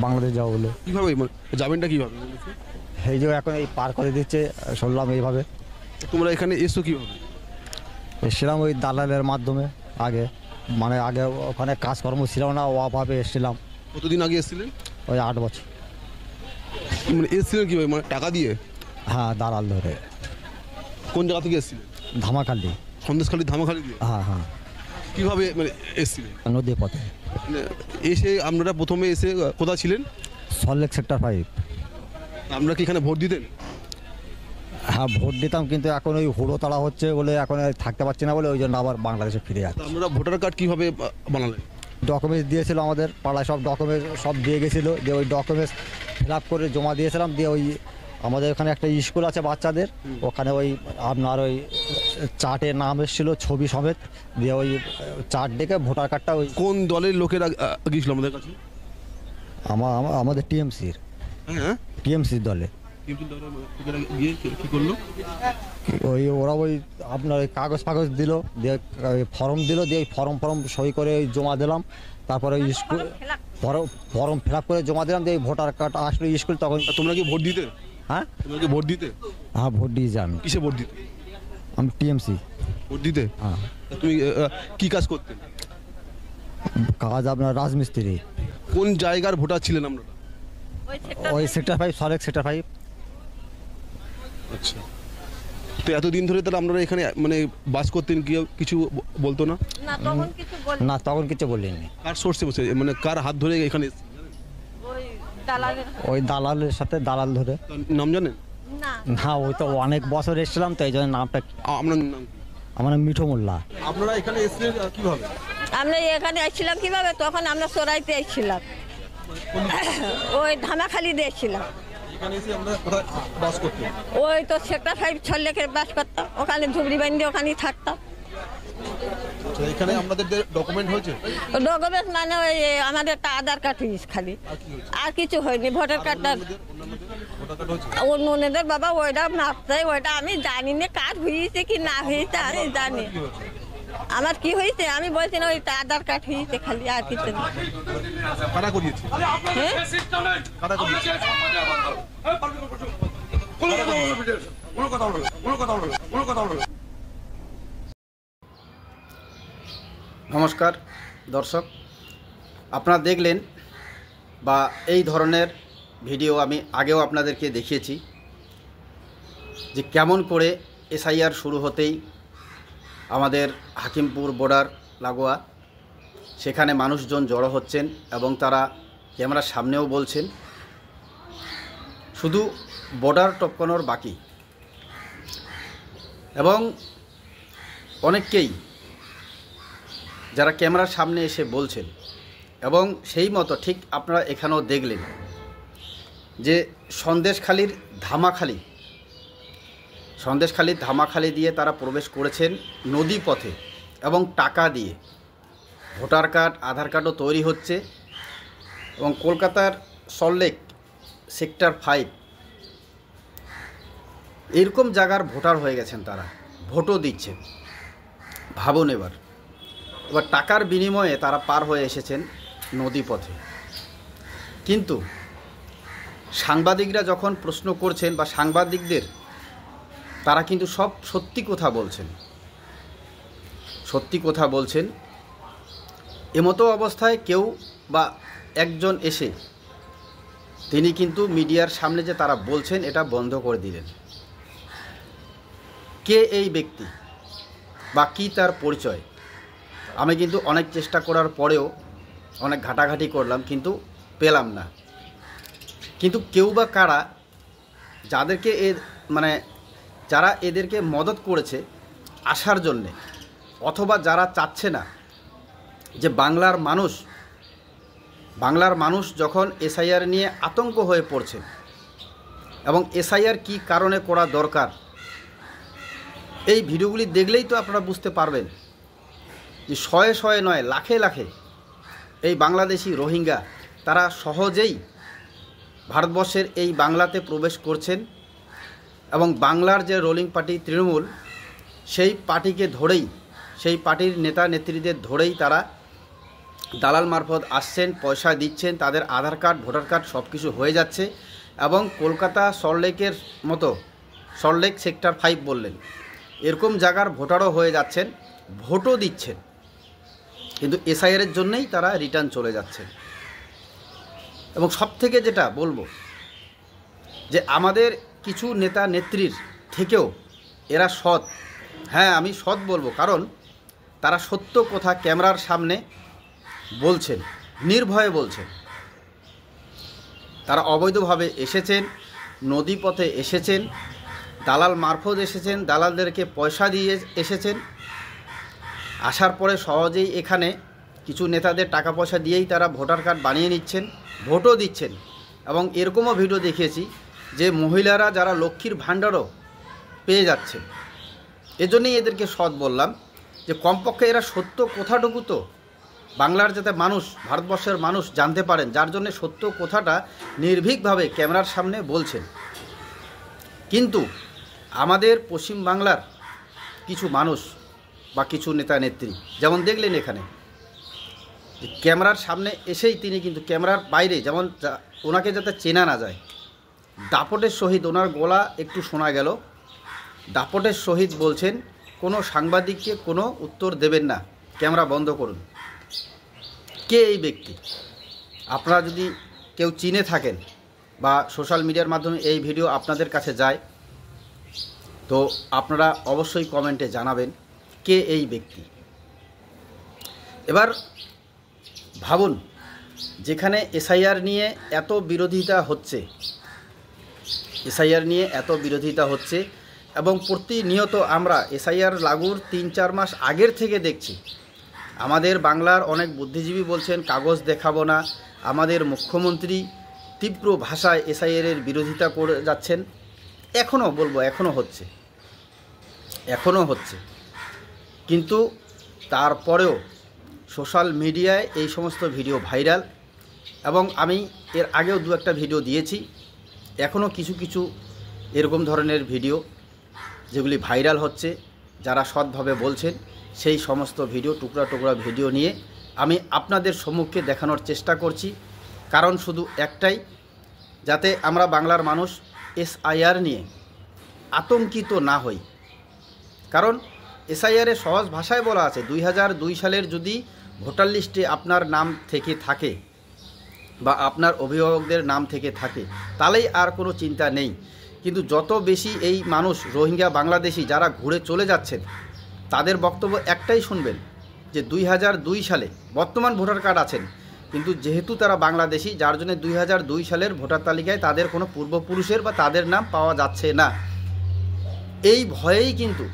বাংলাদেশ যাবো বলে। কীভাবে যাবেনটা কীভাবে? এই যে এখন এই পার করে দিচ্ছে, শুনলাম এইভাবে। তোমরা এখানে এসছো কীভাবে? এসেছিলাম ওই দালালের মাধ্যমে। আগে আগে ওখানে কাজকর্ম ছিল না, অভাবে এসেছিলাম। কতদিন আগে এসেছিলেন? ওই 8 বছর। এসেছিলেন কীভাবে, টাকা দিয়ে? হ্যাঁ, দালাল ধরে। কোন জায়গা থেকে এসেছিলেন? ধামাখালি। সন্দেশখালী ধামাখালি দিয়ে? হ্যাঁ। কীভাবে এসেছিলেন? নদী পথে। এসে আপনারা প্রথমে এসে কোথায় ছিলেন? সল্টলেক সেক্টর 5। আপনারা কি এখানে ভোট দিতেন? হ্যাঁ, ভোট দিতাম, কিন্তু এখন ওই হুড়ো তাড়া হচ্ছে বলে এখন থাকতে পারছি না বলে ওই জন্য আবার বাংলাদেশে ফিরে যাচ্ছে। আপনারা ভোটার কার্ড কীভাবে বানালেন? ডকুমেন্টস দিয়েছিল, আমাদের পাড়ায় সব ডকুমেন্টস সব দিয়ে গেছিলো, দিয়ে ওই ডকুমেন্টস ফিল আপ করে জমা দিয়েছিলাম। দিয়ে ওই আমাদের ওখানে একটা স্কুল আছে বাচ্চাদের, ওখানে ওই আপনার ওই চার্টে নাম এসেছিলো ছবি সমেত। দিয়ে ওই চার্ট ডেকে ভোটার কার্ডটা ওই। কোন দলের লোকেরা গিয়েছিল আমাদের কাছে? আমাদের টিএমসির। হ্যাঁ, টিএমসির দলে। গিয়ে কী করলো? ওরা ওই আপনার ওই কাগজ দিল, দিয়ে ফর্ম দিল, দিয়ে ওই ফর্ম সই করে ওই জমা দিলাম। তারপরে ওই স্কুল ফর্ম ফিল আপ করে জমা দিলাম, দিয়ে ভোটার কার্ড আসলো স্কুল। তখন তোমরা কি ভোট দিতে? হ্যাঁ, তোমরা কি ভোট দিতে? হ্যাঁ, ভোট দিয়েছি আমি। কিসে ভোট দিতে? আমি টিএমসি। ভোট দিতে? হ্যাঁ। তুমি কি কাজ করতেন? কাজ আপনার রাজমিস্ত্রি। কোন জায়গার ভোটার ছিলেন আপনারা? ওই সেক্টর 5, সল্টলেক সেক্টর 5। আচ্ছা, তো এতদিন ধরে তাহলে আপনারা এখানে বাস করতেন, কিছু বলতো না? না, তখন কিছু বলিনি। কার সোর্সে বসে, কার হাত ধরে এখানে? ওই দালালের সাথে, দালাল ধরে। নাম জানেন? না, ওই তো অনেক বছর এসেছিলাম, তো এই জন্য নামটা। আপনার নাম? আমার নাম মিঠু মোল্লা। আপনারা এখানে এসেছিলেন কিভাবে? আমরা এখানে এসেছিলাম কিভাবে, তখন আমরা সরাইতে এসেছিলাম, ওই ধামাখালি দিয়েছিলাম। ওই তো সেক্টর 5 সল্টলেকে বাস করতাম, ওখানে ঝুবড়ি বান্ধি ওখানেই থাকতাম। এখানে আমাদের ডকুমেন্ট হয়েছে? ডকুমেন্ট ওই আমাদের একটা আধার কার্ড হয়েছে খালি, আর কিছু হয়নি। ভোটার কার্ডটা অন্যদের বাবা ওইটা মাপতে, ওইটা আমি জানি না কার হয়েছে কি না হয়েছে, আমি জানি আমার কি হয়েছে। আমি বলছি না, ওই আধার কার্ড হয়েছে খালি, আর কিছু না। নমস্কার দর্শক, আপনারা দেখলেন বা এই ধরনের ভিডিও আমি আগেও আপনাদেরকে দেখিয়েছি যে কেমন করে এসআইআর শুরু হতেই আমাদের হাকিমপুর বর্ডার লাগোয়া সেখানে মানুষজন জড়ো হচ্ছেন এবং তারা ক্যামেরার সামনেও বলছেন শুধু বর্ডার টপকানোর বাকি, এবং অনেককেই যারা ক্যামেরার সামনে এসে বলছেন, এবং সেই মতো ঠিক আপনারা এখানেও দেখলেন যে সন্দেশখালীর ধামাখালি দিয়ে তারা প্রবেশ করেছেন নদী পথে এবং টাকা দিয়ে। ভোটার কার্ড, আধার কার্ডও তৈরি হচ্ছে, এবং কলকাতার সল্টলেক সেক্টর 5 এরকম জায়গার ভোটার হয়ে গেছেন, তারা ভোটও দিচ্ছেন। ভাবুন এবার টাকার বিনিময়ে তারা পার হয়ে এসেছেন নদী পথে। কিন্তু সাংবাদিকরা যখন প্রশ্ন করছেন বা সাংবাদিকদের, তারা কিন্তু সব সত্যি কথা বলছেন। এমতো অবস্থায় কেউ বা একজন এসে তিনি কিন্তু মিডিয়ার সামনে যে তারা বলছেন এটা বন্ধ করে দিলেন। কে এই ব্যক্তি বা কী তার পরিচয়, আমি কিন্তু অনেক চেষ্টা করার পরেও অনেক ঘাটাঘাটি করলাম, কিন্তু পেলাম না। কিন্তু কেউ বা কারা যাদেরকে যারা এদেরকে মদত করেছে আসার জন্যে, অথবা যারা চাচ্ছে না যে বাংলার মানুষ যখন এসআইআর নিয়ে আতঙ্ক হয়ে পড়ছেন, এবং এসআইআর কী কারণে করা দরকার, এই ভিডিওগুলি দেখলেই তো আপনারা বুঝতে পারবেন যে শয়ে নয়, লাখে এই বাংলাদেশি রোহিঙ্গা তারা সহজেই ভারতবর্ষের এই বাংলাতে প্রবেশ করছেন, এবং বাংলার যে রুলিং পার্টি তৃণমূল, সেই পার্টিকে ধরেই, সেই পার্টির নেতা নেত্রীদের ধরেই তারা দালাল মারফত আসছেন, পয়সা দিচ্ছেন, তাদের আধার কার্ড, ভোটার কার্ড সব কিছু হয়ে যাচ্ছে এবং কলকাতা সল্টলেকের মতো, সল্টলেক সেক্টর 5 বললেন, এরকম জায়গার ভোটারও হয়ে যাচ্ছেন, ভোটও দিচ্ছেন, কিন্তু এসআইআরের জন্যই তারা রিটার্ন চলে যাচ্ছেন। এবং সবথেকে যেটা বলবো যে আমাদের কিছু নেতা নেত্রীর থেকেও এরা সৎ। হ্যাঁ, আমি সৎ বলবো, কারণ তারা সত্য কথা ক্যামেরার সামনে বলছেন, নির্ভয়ে বলছেন। তারা অবৈধভাবে এসেছেন, নদীপথে এসেছেন, দালাল মারফত এসেছেন, দালালদেরকে পয়সা দিয়ে এসেছেন। আসার পরে সহজেই এখানে কিছু নেতাদের টাকা পয়সা দিয়েই তারা ভোটার কার্ড বানিয়ে নিচ্ছেন, ভোটও দিচ্ছেন। এবং এরকমও ভিডিও দেখিয়েছি যে মহিলারা যারা লক্ষ্মীর ভাণ্ডারও পেয়ে যাচ্ছেন। এজন্যই এদেরকে সৎ বললাম যে কমপক্ষে এরা সত্য কথাটুকু তো বাংলার যাতে মানুষ, ভারতবর্ষের মানুষ জানতে পারেন, যার জন্য সত্য কথাটা নির্ভীকভাবে ক্যামেরার সামনে বলছেন। কিন্তু আমাদের পশ্চিম বাংলার কিছু মানুষ বা কিছু নেতা নেত্রী, যেমন দেখলেন এখানে ক্যামেরার সামনে এসেই তিনি কিন্তু ক্যামেরার বাইরে, যেমন ওনাকে যাতে চেনা না যায়, দাপটের সহিত ওনার গলা একটু শোনা গেল, দাপটের সহিত বলছেন কোনো সাংবাদিককে কোনো উত্তর দেবেন না, ক্যামেরা বন্ধ করুন। কে এই ব্যক্তি? আপনারা যদি কেউ চিনে থাকেন বা সোশ্যাল মিডিয়ার মাধ্যমে এই ভিডিও আপনাদের কাছে যায়, তো আপনারা অবশ্যই কমেন্টে জানাবেন কে এই ব্যক্তি। এবার ভাবুন, যেখানে এসআইআর নিয়ে এত বিরোধিতা হচ্ছে, এসআইআর নিয়ে এত বিরোধিতা হচ্ছে এবং প্রতিনিয়ত আমরা এসআইআর লাগুর 3-4 মাস আগের থেকে দেখছি আমাদের বাংলার অনেক বুদ্ধিজীবী বলছেন কাগজ দেখাবো না, আমাদের মুখ্যমন্ত্রী তীব্র ভাষায় এসআইআরের বিরোধিতা করে যাচ্ছেন। এখনও বলবো, এখনও হচ্ছে, কিন্তু তারপরেও সোশ্যাল মিডিয়ায় এই সমস্ত ভিডিও ভাইরাল। এবং আমি এর আগেও 2-1টা ভিডিও দিয়েছি, এখনও কিছু কিছু এরকম ধরনের ভিডিও যেগুলি ভাইরাল হচ্ছে, যারা সৎভাবে বলছেন সেই সমস্ত ভিডিও, টুকরা টুকরা ভিডিও নিয়ে আমি আপনাদের সম্মুখে দেখানোর চেষ্টা করছি। কারণ শুধু একটাই, যাতে আমরা বাংলার মানুষ এসআইআর নিয়ে আতঙ্কিত না হই। কারণ এসআইআরে সহজ ভাষায় বলা আছে 2002 সালের যদি ভোটার লিস্টে আপনার নাম থেকে থাকে বা আপনার অভিভাবকদের নাম থেকে থাকে তাহলেই আর কোনো চিন্তা নেই। কিন্তু যত বেশি এই মানুষ রোহিঙ্গা বাংলাদেশি যারা ঘুরে চলে যাচ্ছেন, তাদের বক্তব্য একটাই শুনবেন যে 2002 সালে বর্তমান ভোটার কার্ড আছেন, কিন্তু যেহেতু তারা বাংলাদেশি, যার জন্য 2002 সালের ভোটার তালিকায় তাদের কোনো পূর্বপুরুষের বা তাদের নাম পাওয়া যাচ্ছে না। এই ভয়েই কিন্তু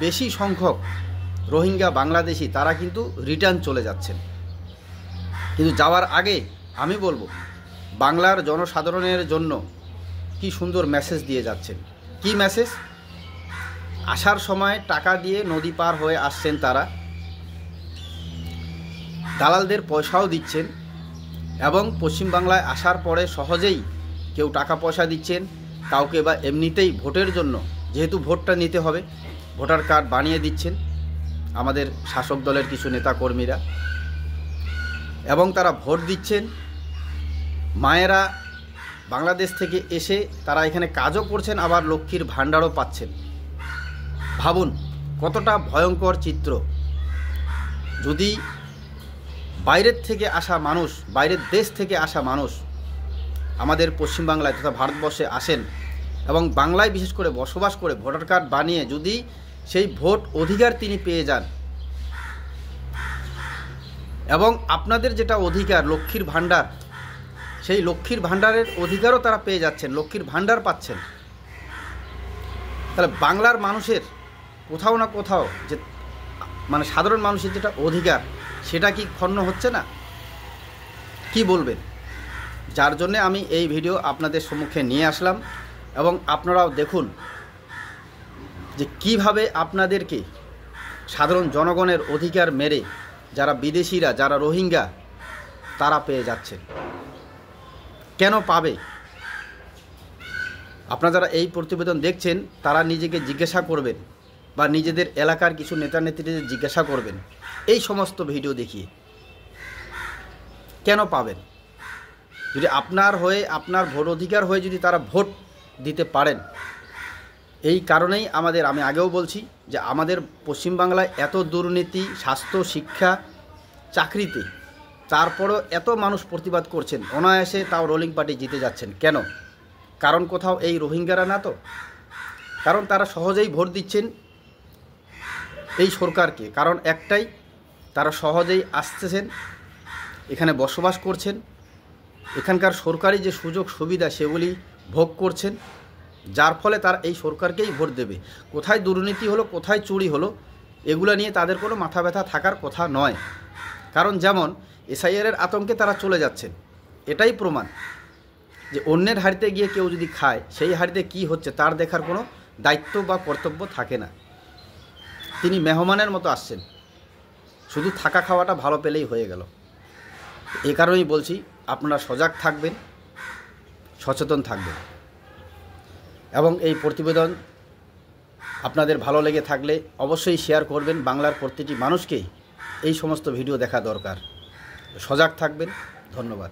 বেশি সংখ্যক রোহিঙ্গা বাংলাদেশি তারা কিন্তু রিটার্ন চলে যাচ্ছেন। কিন্তু যাওয়ার আগে আমি বলবো, বাংলার জনসাধারণের জন্য কি সুন্দর মেসেজ দিয়ে যাচ্ছেন। কি মেসেজ? আসার সময় টাকা দিয়ে নদী পার হয়ে আসছেন, তারা দালালদের পয়সাও দিচ্ছেন এবং পশ্চিমবাংলায় আসার পরে সহজেই কেউ টাকা পয়সা দিচ্ছেন, কাউকে বা এমনিতেই ভোটের জন্য, যেহেতু ভোটটা নিতে হবে, ভোটার কার্ড বানিয়ে দিচ্ছেন আমাদের শাসক দলের কিছু নেতাকর্মীরা, এবং তারা ভোট দিচ্ছেন। মায়েরা বাংলাদেশ থেকে এসে তারা এখানে কাজও করছেন, আবার লক্ষ্মীর ভাণ্ডারও পাচ্ছেন। ভাবুন কতটা ভয়ঙ্কর চিত্র। যদি বাইরের থেকে আসা মানুষ, বাইরের দেশ থেকে আসা মানুষ আমাদের পশ্চিমবাংলায় তথা ভারতবর্ষে আসেন এবং বাংলায় বিশেষ করে বসবাস করে ভোটার কার্ড বানিয়ে যদি সেই ভোট অধিকার তিনি পেয়ে যান, এবং আপনাদের যেটা অধিকার লক্ষ্মীর ভাণ্ডার, সেই লক্ষ্মীর ভাণ্ডারের অধিকারও তারা পেয়ে যাচ্ছেন, লক্ষ্মীর ভাণ্ডার পাচ্ছেন, তাহলে বাংলার মানুষের কোথাও না কোথাও যে মানে সাধারণ মানুষের যেটা অধিকার সেটা কি ক্ষুণ্ণ হচ্ছে না? কি বলবেন? যার জন্য আমি এই ভিডিও আপনাদের সম্মুখে নিয়ে আসলাম এবং আপনারাও দেখুন যে কিভাবে আপনাদেরকে সাধারণ জনগণের অধিকার মেরে যারা বিদেশিরা, যারা রোহিঙ্গা, তারা পেয়ে যাচ্ছেন। কেন পাবে? আপনারা যারা এই প্রতিবেদন দেখছেন তারা নিজেকে জিজ্ঞাসা করবেন বা নিজেদের এলাকার কিছু নেতা নেত্রীদের জিজ্ঞাসা করবেন এই সমস্ত ভিডিও দেখিয়ে কেন পাবেন? যদি আপনার হয়ে, আপনার ভোট অধিকার হয়ে যদি তারা ভোট দিতে পারেন, এই কারণেই আমি আগেও বলছি যে আমাদের পশ্চিমবাংলায় এত দুর্নীতি, স্বাস্থ্য, শিক্ষা, চাকরিতে, তারপরও এত মানুষ প্রতিবাদ করছেন, অনায়াসে তাও রোলিং পার্টি জিতে যাচ্ছেন। কেন? কারণ কোথাও এই রোহিঙ্গারা না তো, কারণ তারা সহজেই ভোট দিচ্ছেন এই সরকারকে। কারণ একটাই, তারা সহজেই আসতেছেন, এখানে বসবাস করছেন, এখানকার সরকারি যে সুযোগ সুবিধা সেগুলি ভোগ করছেন, যার ফলে তারা এই সরকারকেই ভোট দেবে। কোথায় দুর্নীতি হলো, কোথায় চুরি হলো, এগুলো নিয়ে তাদের কোনো মাথা ব্যথা থাকার কথা নয়। কারণ যেমন এসআইআরের আতঙ্কে তারা চলে যাচ্ছেন, এটাই প্রমাণ যে অন্যের হাড়িতে গিয়ে কেউ যদি খায়, সেই হাড়িতে কি হচ্ছে তার দেখার কোনো দায়িত্ব বা কর্তব্য থাকে না। তিনি মেহমানের মতো আসছেন, শুধু থাকা খাওয়াটা ভালো পেলেই হয়ে গেল। এ কারণেই বলছি, আপনারা সজাগ থাকবেন, সচেতন থাকবেন। এবং এই প্রতিবেদন আপনাদের ভালো লেগে থাকলে অবশ্যই শেয়ার করবেন। বাংলার প্রতিটি মানুষকেই এই সমস্ত ভিডিও দেখা দরকার। সজাগ থাকবেন। ধন্যবাদ।